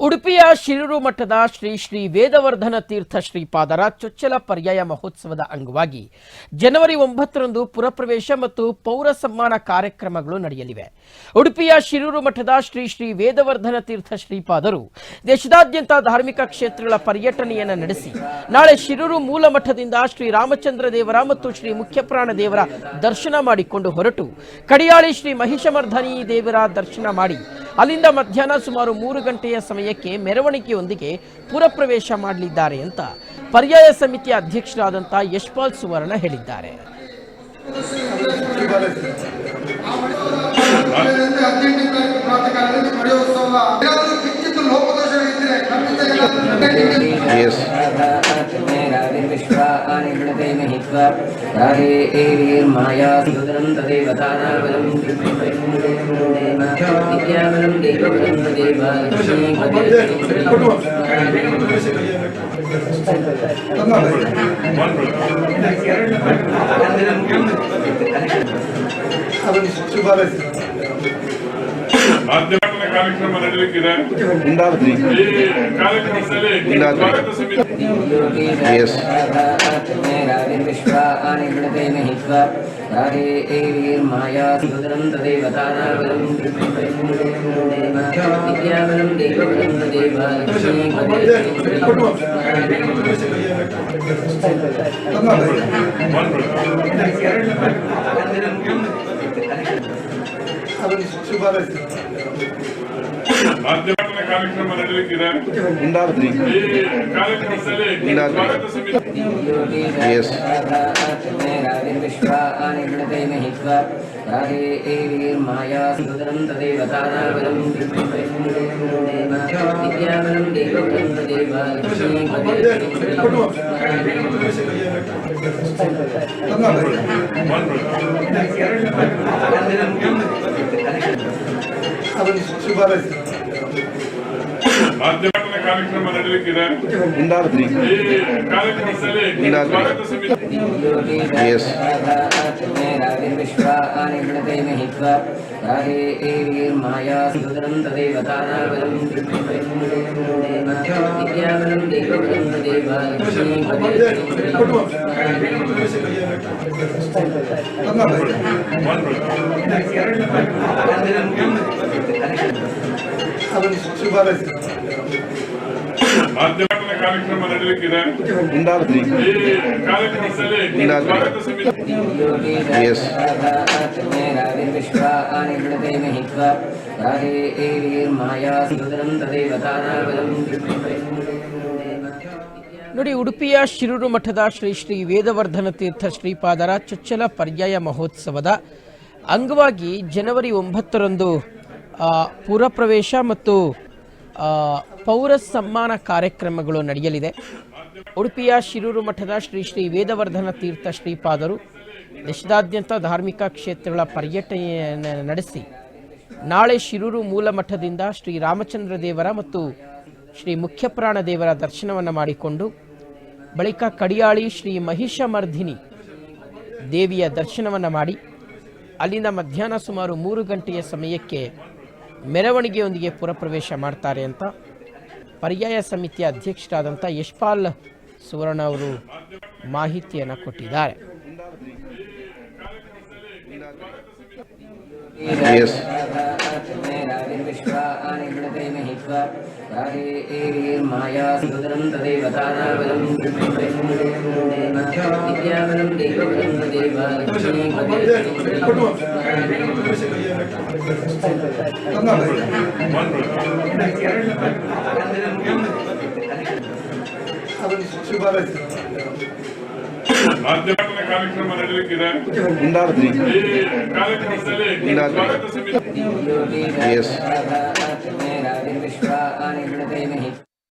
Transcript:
ಉಡುಪಿಯ ಶಿರೂರು ಮಠದ ಶ್ರೀ ಶ್ರೀ ವೇದವರ್ಧನ ತೀರ್ಥ ಶ್ರೀಪಾದರ ಚೊಚ್ಚಲ ಪರ್ಯಾಯ ಮಹೋತ್ಸವದ ಅಂಗವಾಗಿ ಜನವರಿ 9ರಂದು ಪುರಪ್ರವೇಶ ಮತ್ತು ಪೌರ ಸಮ್ಮಾನ ಕಾರ್ಯಕ್ರಮಗಳು ನಡೆಯಲಿವೆ. ಉಡುಪಿಯ ಶಿರೂರು ಮಠದ ಶ್ರೀ ಶ್ರೀ ವೇದವರ್ಧನ ತೀರ್ಥ ಶ್ರೀಪಾದರು ದೇಶದಾದ್ಯಂತ ಧಾರ್ಮಿಕ ಕ್ಷೇತ್ರಗಳ ಪರ್ಯಟನೆಯನ್ನು ನಡೆಸಿ ನಾಳೆ ಶಿರೂರು ಮೂಲ ಮಠದಿಂದ ಶ್ರೀ ರಾಮಚಂದ್ರ ದೇವರ ಮತ್ತು ಶ್ರೀ ಮುಖ್ಯಪ್ರಾಣ ದೇವರ ದರ್ಶನ ಮಾಡಿಕೊಂಡು ಹೊರಟು ಕಡಿಯಾಳಿ ಶ್ರೀ ಮಹಿಷಮರ್ಧನಿ ದೇವರ ದರ್ಶನ ಮಾಡಿ ಅಲ್ಲಿಂದ ಮಧ್ಯಾಹ್ನ ಸುಮಾರು 3 ಗಂಟೆಯ ಸಮಯಕ್ಕೆ ಮೆರವಣಿಗೆಯೊಂದಿಗೆ ಪುರಪ್ರವೇಶ ಮಾಡಲಿದ್ದಾರೆ ಅಂತ ಪರ್ಯಾಯ ಸಮಿತಿಯ ಅಧ್ಯಕ್ಷರಾದಂಥ ಯಶ್ಪಾಲ್ ಸುವರ್ಣ ಹೇಳಿದ್ದಾರೆ. ಕಾರ್ಯಕ್ರಮ ನಡೆಯಲಿಕ್ಕಿದೆ. ಕಾರ್ಯಕ್ರಮ ನಡೆಯಲಿಕ್ಕಿದೆ. ಕಾರ್ಯಕ್ರಮ ನಡೆಯಲಿಕ್ಕಿದೆ. ಕಾರ್ಯಕ್ರಮ ನಡೆಯಲಿಕ್ಕಿದೆ. ನೋಡಿ, ಉಡುಪಿಯ ಶಿರೂರು ಮಠದ ಶ್ರೀ ಶ್ರೀ ವೇದವರ್ಧನ ತೀರ್ಥ ಶ್ರೀಪಾದರ ಚೊಚ್ಚಲ ಪರ್ಯಾಯ ಮಹೋತ್ಸವದ ಅಂಗವಾಗಿ ಜನವರಿ 9ರಂದು ಪುರಪ್ರವೇಶ ಮತ್ತು ಪೌರ ಸಮ್ಮಾನ ಕಾರ್ಯಕ್ರಮಗಳು ನಡೆಯಲಿದೆ. ಉಡುಪಿಯ ಶಿರೂರು ಮಠದ ಶ್ರೀ ಶ್ರೀ ವೇದವರ್ಧನ ತೀರ್ಥ ಶ್ರೀಪಾದರು ದೇಶದಾದ್ಯಂತ ಧಾರ್ಮಿಕ ಕ್ಷೇತ್ರಗಳ ಪರ್ಯಟನೆಯನ್ನು ನಡೆಸಿ ನಾಳೆ ಶಿರೂರು ಮೂಲ ಮಠದಿಂದ ಶ್ರೀ ರಾಮಚಂದ್ರ ದೇವರ ಮತ್ತು ಶ್ರೀ ಮುಖ್ಯಪ್ರಾಣ ದೇವರ ದರ್ಶನವನ್ನು ಮಾಡಿಕೊಂಡು ಬಳಿಕ ಕಡಿಯಾಳಿ ಶ್ರೀ ಮಹಿಷಮರ್ಧಿನಿ ದೇವಿಯ ದರ್ಶನವನ್ನು ಮಾಡಿ ಅಲ್ಲಿಂದ ಮಧ್ಯಾಹ್ನ ಸುಮಾರು 3 ಗಂಟೆಯ ಸಮಯಕ್ಕೆ ಮೆರವಣಿಗೆಯೊಂದಿಗೆ ಪುರಪ್ರವೇಶ ಮಾಡ್ತಾರೆ ಅಂತ ಪರ್ಯಾಯ ಸಮಿತಿಯ ಅಧ್ಯಕ್ಷರಾದಂಥ ಯಶ್ಪಾಲ್ ಸುವರ್ಣ ಅವರು ಮಾಹಿತಿಯನ್ನು ಕೊಟ್ಟಿದ್ದಾರೆ. ಕಾರ್ಯಕ್ರಮ ನಡೆಯಲಿಕ್ಕಿದೆ. Yes.